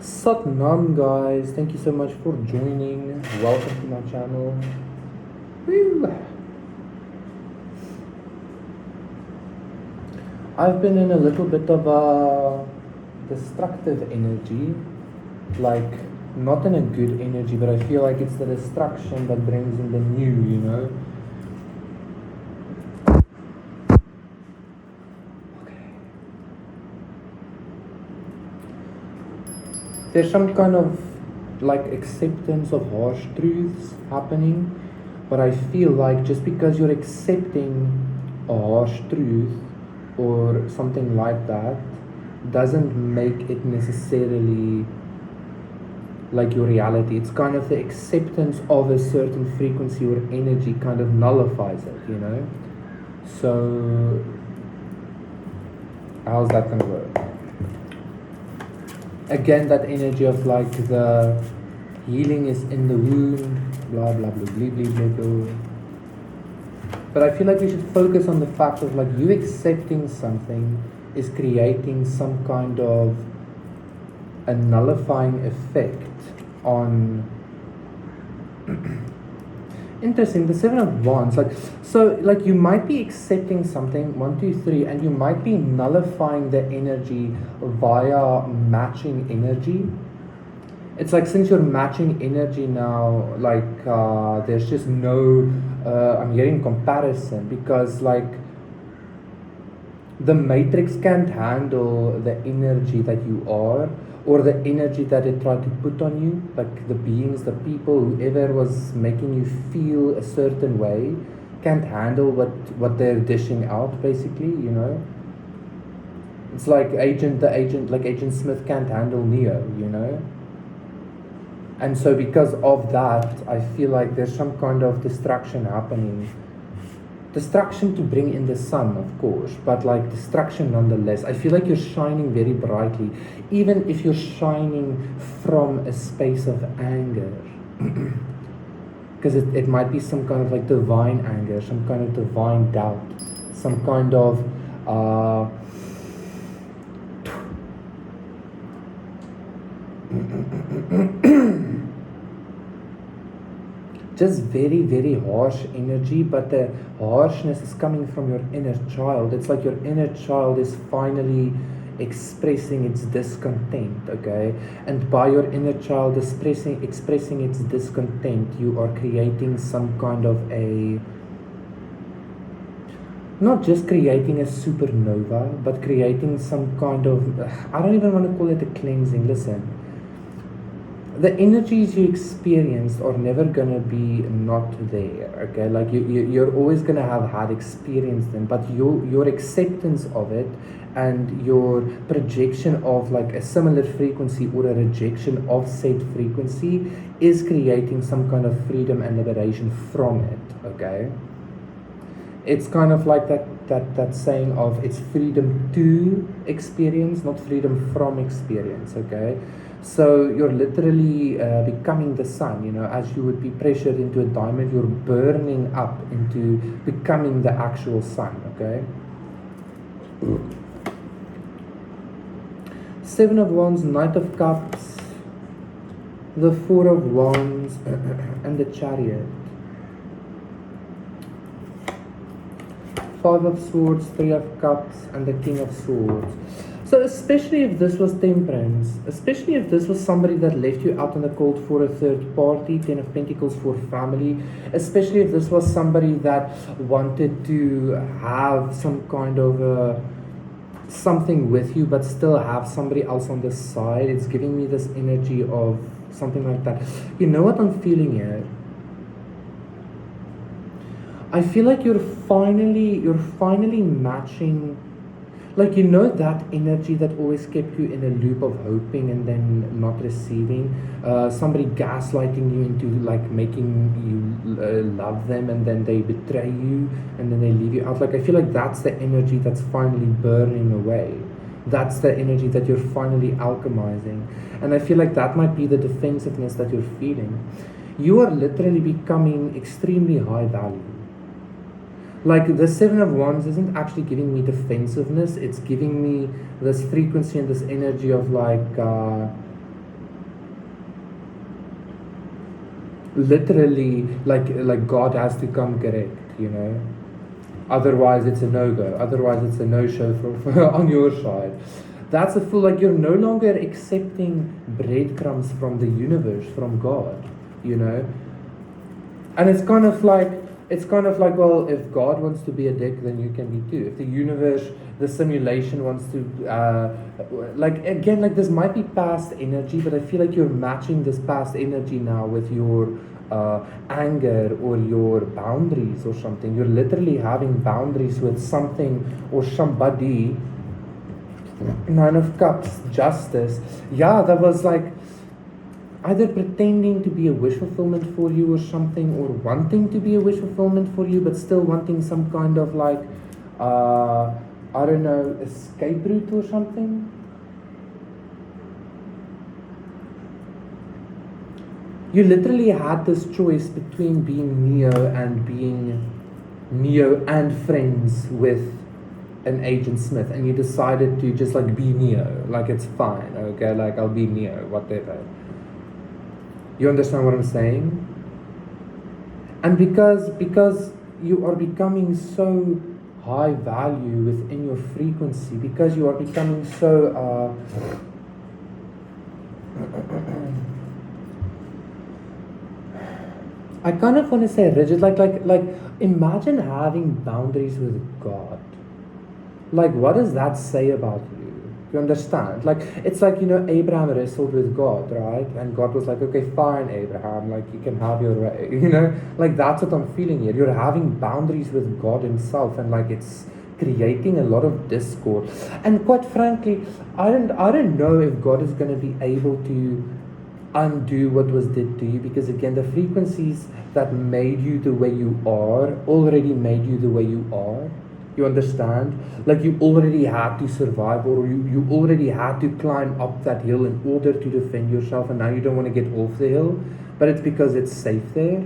Satnam guys, thank you so much for joining. Welcome to my channel. Woo. I've been in a little bit of a destructive energy, like not in a good energy, but I feel like it's the destruction that brings in the new. There's some kind of like acceptance of harsh truths happening, but I feel like just because you're accepting a harsh truth or something like that doesn't make it necessarily like your reality. It's kind of the acceptance of a certain frequency or energy kind of nullifies it. So how's that gonna work? Again, that energy of like the healing is in the wound, blah blah blah blah blah blah blah. But I feel like we should focus on the fact of like you accepting something is creating some kind of a nullifying effect on interesting, the Seven of Wands, like you might be accepting something, 1, 2, 3, and you might be nullifying the energy via matching energy. It's like since you're matching energy now, like there's just no I'm hearing comparison, because like the matrix can't handle the energy that you are, or the energy that it tried to put on you, like the beings, the people, whoever was making you feel a certain way can't handle what they're dishing out, basically. It's like Agent Smith can't handle Neo. And so because of that, I feel like there's some kind of destruction happening. Destruction to bring in the sun, of course, but like destruction nonetheless. I feel like you're shining very brightly, even if you're shining from a space of anger. Because it might be some kind of like divine anger, some kind of divine doubt, some kind of just very, very harsh energy, but the harshness is coming from your inner child. It's like your inner child is finally expressing its discontent, okay? And by your inner child expressing its discontent, you are creating some kind of not just creating a supernova, but creating some kind of, I don't even want to call it a cleansing. Listen, the energies you experienced are never gonna be not there, okay? Like you're always gonna have had experienced them, but your acceptance of it and your projection of like a similar frequency or a rejection of said frequency is creating some kind of freedom and liberation from it, okay? It's kind of like that saying of it's freedom to experience, not freedom from experience, okay? So you're literally becoming the sun, as you would be pressured into a diamond, you're burning up into becoming the actual sun, okay? Seven of Wands, Knight of Cups, the Four of Wands, and the Chariot. Five of Swords, Three of Cups, and the King of Swords. So especially if this was Temperance, especially if this was somebody that left you out in the cold for a third party, Ten of Pentacles for family, especially if this was somebody that wanted to have some kind of something with you but still have somebody else on the side, it's giving me this energy of something like that. You know what I'm feeling here? I feel like you're finally matching, like that energy that always kept you in a loop of hoping and then not receiving, somebody gaslighting you into like making you love them, and then they betray you and then they leave you out. Like I feel like that's the energy that's finally burning away. That's the energy that you're finally alchemizing. And I feel like that might be the defensiveness that you're feeling. You are literally becoming extremely high value. Like the Seven of Wands isn't actually giving me defensiveness, it's giving me this frequency and this energy of like literally like God has to come correct, otherwise it's a no-go, otherwise it's a no-show on your side. That's a full, like, you're no longer accepting breadcrumbs from the universe, from God, and it's kind of like, well, if God wants to be a dick, then you can be too. If the universe, the simulation wants to, again, like, this might be past energy, but I feel like you're matching this past energy now with your anger or your boundaries or something. You're literally having boundaries with something or somebody. Nine of Cups, justice. Yeah, that was like either pretending to be a wish fulfillment for you or something, or wanting to be a wish fulfillment for you, but still wanting some kind of like, I don't know, escape route or something. You literally had this choice between being Neo and friends with an Agent Smith, and you decided to just like be Neo, like it's fine, okay, like I'll be Neo, whatever. You understand what I'm saying? And because you are becoming so high value within your frequency, because you are becoming so I kind of want to say rigid, like imagine having boundaries with God. Like, what does that say about you? You understand? Like, it's like, Abraham wrestled with God, right? And God was like, okay, fine, Abraham, like, you can have your way, Like, that's what I'm feeling here. You're having boundaries with God himself, and like, it's creating a lot of discord. And quite frankly, I don't know if God is going to be able to undo what was did to you, because again, the frequencies that made you the way you are already made you the way you are. You understand? Like, you already had to survive, or you already had to climb up that hill in order to defend yourself, and now you don't want to get off the hill, but it's because it's safe there.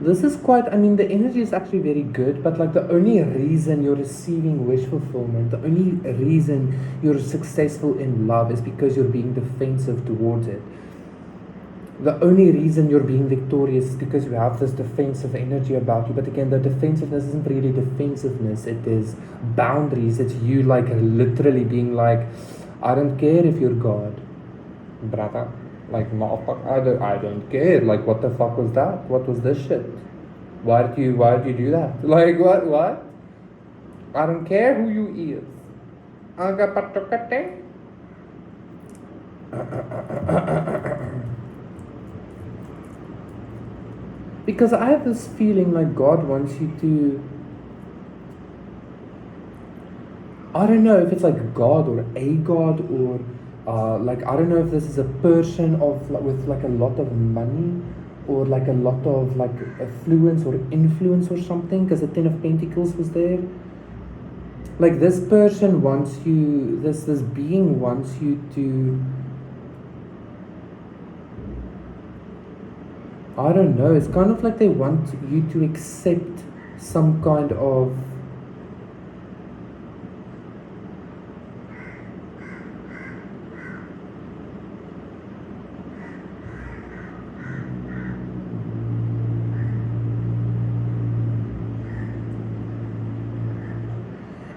This is quite, the energy is actually very good, but like the only reason you're receiving wish fulfillment, the only reason you're successful in love is because you're being defensive towards it. The only reason you're being victorious is because you have this defensive energy about you. But again, the defensiveness isn't really defensiveness, it is boundaries. It's you like literally being like, I don't care if you're God, brother. Like, I don't care. Like, what the fuck was that? What was this shit? Why did you do that? Like, what? I don't care who you is. Because I have this feeling like God wants you to, I don't know if it's like God or a God, or like, I don't know if this is a person with like a lot of money, or like a lot of like affluence or influence or something, because the Ten of Pentacles was there. Like, this person wants you, this being wants you to, I don't know, it's kind of like they want you to accept some kind of,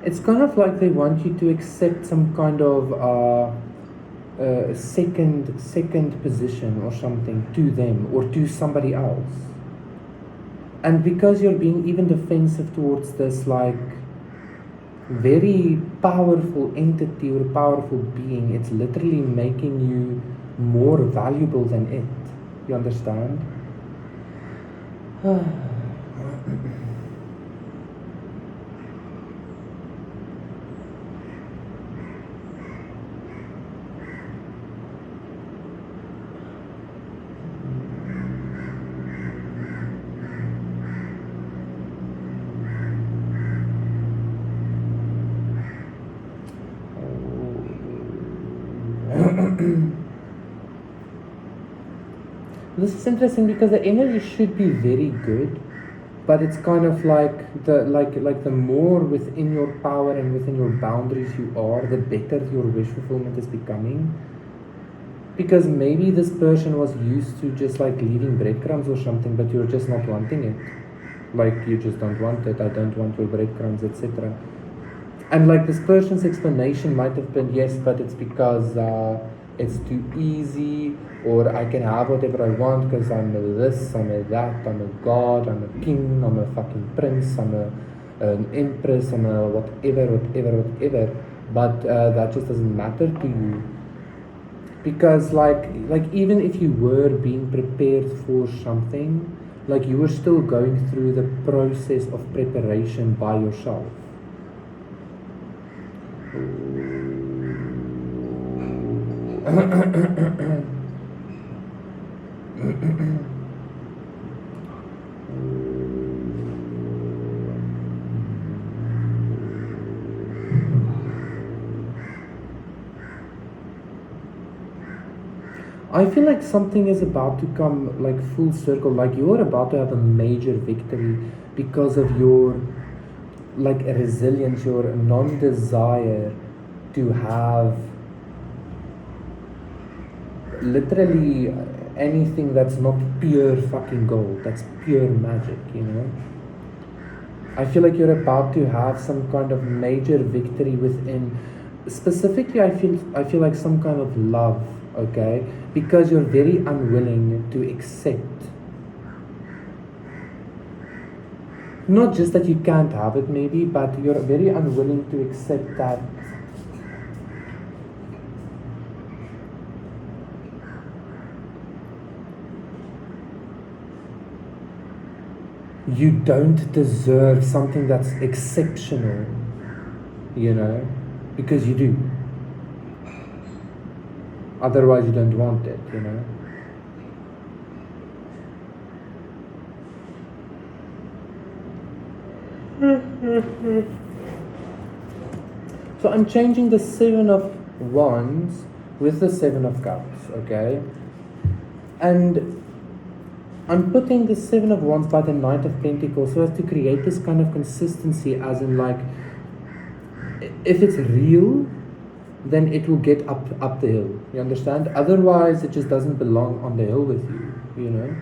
it's kind of like they want you to accept some kind of second position or something to them or to somebody else. And because you're being even defensive towards this like very powerful entity or powerful being, it's literally making you more valuable than it. You understand? This is interesting because the energy should be very good, but it's kind of like the more within your power and within your boundaries you are, the better your wish fulfillment is becoming. Because maybe this person was used to just like leaving breadcrumbs or something, but you're just not wanting it. Like you just don't want it. I don't want your breadcrumbs, etc. And like this person's explanation might have been, yes, but it's because it's too easy, or I can have whatever I want because I'm a this, I'm a that, I'm a god, I'm a king, I'm a fucking prince, I'm an empress, I'm a whatever. But that just doesn't matter to you. Because like even if you were being prepared for something, like you were still going through the process of preparation by yourself. I feel like something is about to come like full circle, like you're about to have a major victory because of your like resilience, your non-desire to have literally anything that's not pure fucking gold, that's pure magic, you know? I feel like you're about to have some kind of major victory within, specifically I feel like some kind of love, okay? Because you're very unwilling to accept. Not just that you can't have it maybe, but you're very unwilling to accept that you don't deserve something that's exceptional, you know, because you do. Otherwise you don't want it, you know. So I'm changing the 7 of Wands with the 7 of Cups, okay? And I'm putting the 7 of Wands by the Knight of Pentacles so as to create this kind of consistency, as in like, if it's real, then it will get up the hill, you understand? Otherwise it just doesn't belong on the hill with you, you know?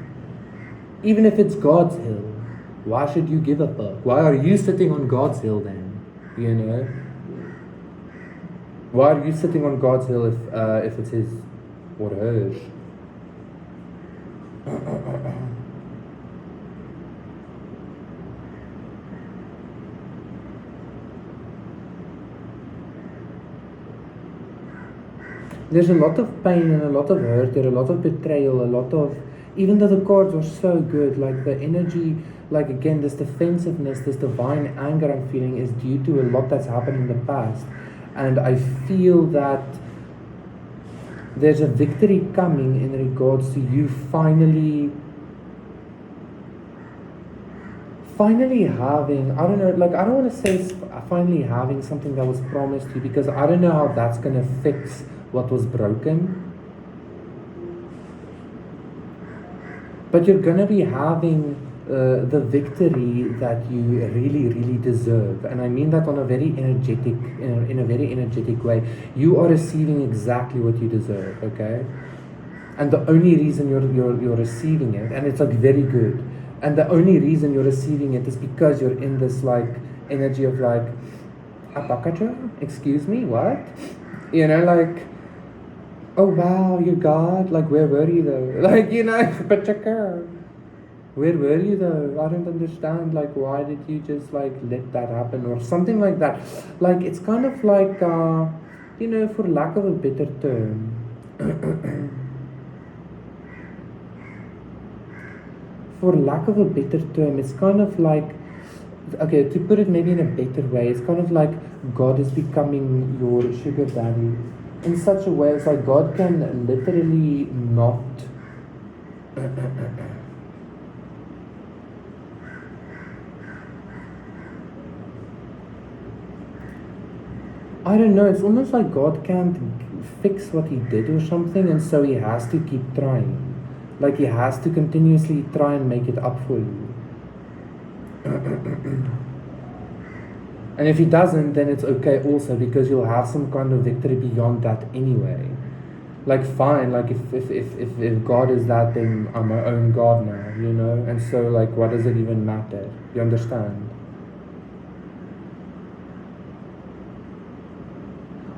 Even if it's God's hill, why should you give a fuck? Why are you sitting on God's hill then, you know? Why are you sitting on God's hill if it's his or hers? There's a lot of pain and a lot of hurt, there's a lot of betrayal, a lot of, even though the cards are so good, like the energy, like again, this defensiveness, this divine anger I'm feeling is due to a lot that's happened in the past. And I feel that there's a victory coming in regards to you finally having, I don't know, like I don't want to say finally having something that was promised you, because I don't know how that's going to fix what was broken. But you're going to be having the victory that you really deserve, and I mean that on a very energetic, in a very energetic way. You are receiving exactly what you deserve, okay? And the only reason you're receiving it, and it's like very good, and the only reason you're receiving it is because you're in this like energy of like, apakacha? Excuse me, what? You know, like, oh wow, you God, like where were you though? Like, you know, pachaka. Where were you though? I don't understand, like why did you just like let that happen or something like that? Like it's kind of like you know, for lack of a better term, for lack of a better term, it's kind of like, okay, to put it maybe in a better way, it's kind of like God is becoming your sugar daddy in such a way. It's like God can literally not I don't know, it's almost like God can't fix what he did or something, and so he has to keep trying. Like he has to continuously try and make it up for you. And if he doesn't, then it's okay also, because you'll have some kind of victory beyond that anyway. Like fine, like if God is that, then I'm my own God now, you know? And so like what does it even matter? You understand?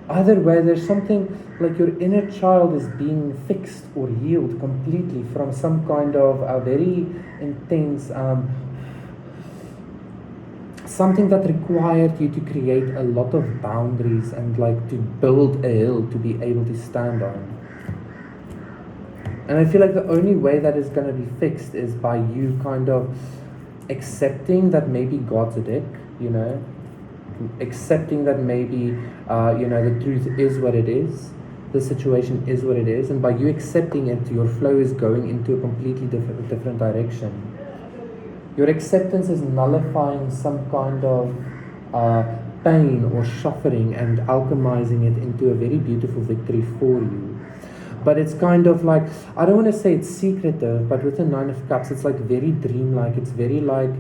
Either way, there's something like your inner child is being fixed or healed completely from some kind of a very intense something that required you to create a lot of boundaries and like to build a hill to be able to stand on. And I feel like the only way that is going to be fixed is by you kind of accepting that maybe God's a dick, you know? Accepting that maybe, the truth is what it is, the situation is what it is, and by you accepting it, your flow is going into a completely different direction. Your acceptance is nullifying some kind of pain or suffering and alchemizing it into a very beautiful victory for you. But it's kind of like, I don't want to say it's secretive, but with the Nine of Cups, it's like very dreamlike. It's very like,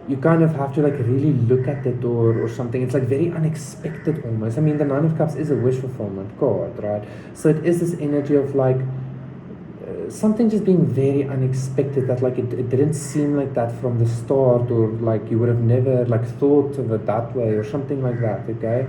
you kind of have to like really look at it or something. It's like very unexpected almost. I mean, the Nine of Cups is a wish fulfillment card, right? So it is this energy of like, something just being very unexpected, that like it didn't seem like that from the start, or like you would have never like thought of it that way or something like that, okay?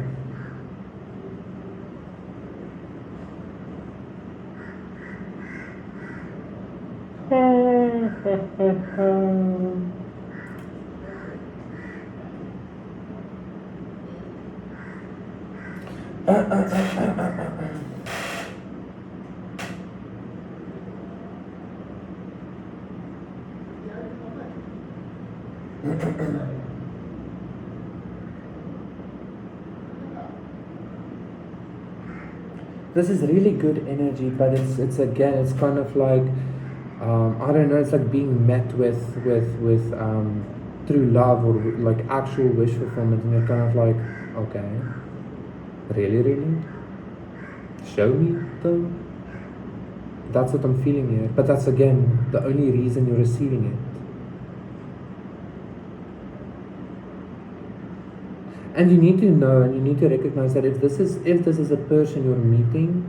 This is really good energy, but it's again, it's kind of like, I don't know, it's like being met with true love or like actual wish fulfillment, and you're kind of like, okay, really? Show me though? That's what I'm feeling here. But that's again the only reason you're receiving it. And you need to know, and you need to recognize that if this is a person you're meeting,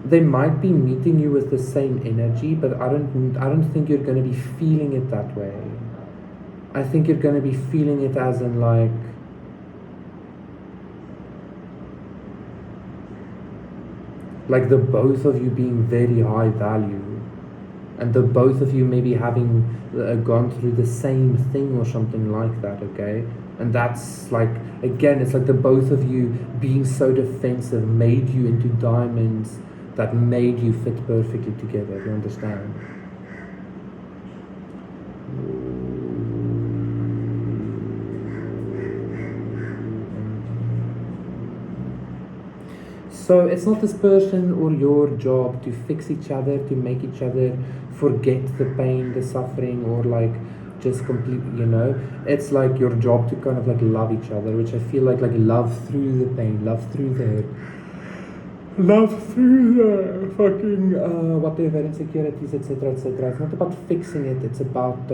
they might be meeting you with the same energy, but I don't think you're going to be feeling it that way. I think you're going to be feeling it as in like the both of you being very high value, and the both of you maybe having gone through the same thing or something like that, okay? And that's like, again, it's like the both of you being so defensive made you into diamonds that made you fit perfectly together, you understand? So it's not this person or your job to fix each other, to make each other forget the pain, the suffering, or like just completely, you know, it's like your job to kind of like love each other, which I feel like love through the pain, love through the hurt, love through the fucking whatever, insecurities, etc. It's not about fixing it, it's about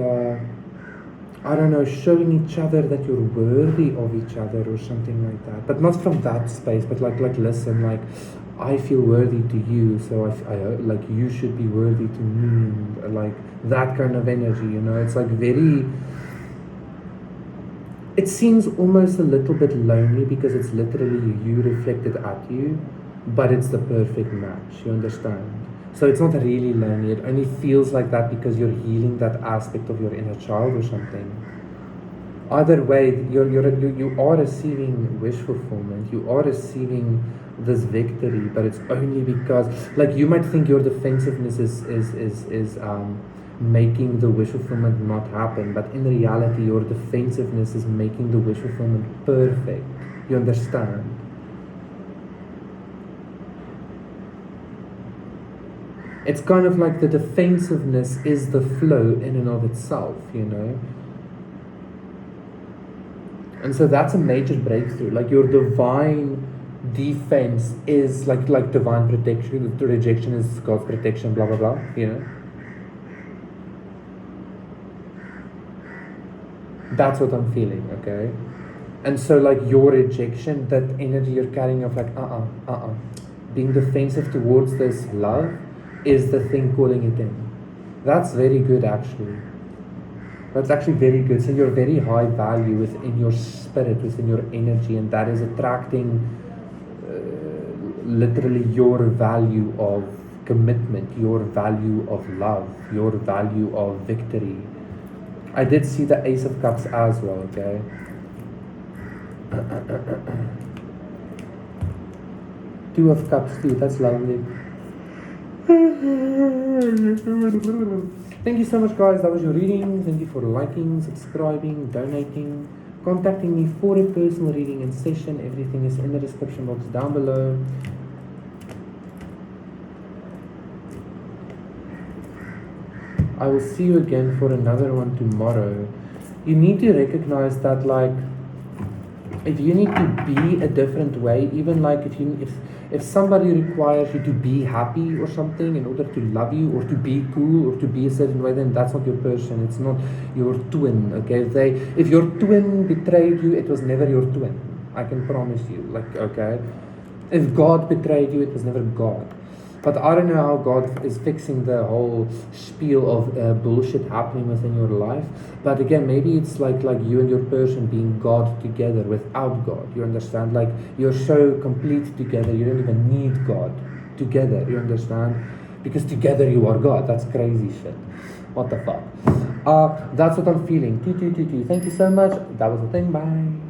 I don't know, showing each other that you're worthy of each other or something like that. But not from that space, but like listen, like I feel worthy to you, so I like you should be worthy to me, and like that kind of energy, you know. It's like very, it seems almost a little bit lonely because it's literally you reflected at you, but it's the perfect match, you understand? So it's not really lonely, it only feels like that because you're healing that aspect of your inner child or something. Either way, you are receiving wish fulfillment. You are receiving this victory, but it's only because, like, you might think your defensiveness is making the wish fulfillment not happen, but in reality, your defensiveness is making the wish fulfillment perfect. You understand? It's kind of like the defensiveness is the flow in and of itself, you know? And so that's a major breakthrough. Like your divine defense is like divine protection. The rejection is God's protection, blah, blah, blah, you know? That's what I'm feeling, okay? And so like your rejection, that energy you're carrying of like, being defensive towards this love is the thing calling it in. That's very good actually. That's actually very good. So you're very high value within your spirit, within your energy, and that is attracting literally your value of commitment, your value of love, your value of victory. I did see the Ace of Cups as well, okay? Two of Cups too, that's lovely. Thank you so much, guys. That was your reading. Thank you for liking, subscribing, donating, contacting me for a personal reading and session. Everything is in the description box down below. I will see you again for another one tomorrow. You need to recognize that, like, if you need to be a different way, even like if somebody requires you to be happy or something in order to love you or to be cool or to be a certain way, then that's not your person. It's not your twin, okay? If your twin betrayed you, it was never your twin. I can promise you, like, okay? If God betrayed you, it was never God. But I don't know how God is fixing the whole spiel of bullshit happening within your life. But again, maybe it's like you and your person being God together without God. You understand? Like you're so complete together, you don't even need God together. You understand? Because together you are God. That's crazy shit. What the fuck? That's what I'm feeling. Thank you so much. That was the thing. Bye.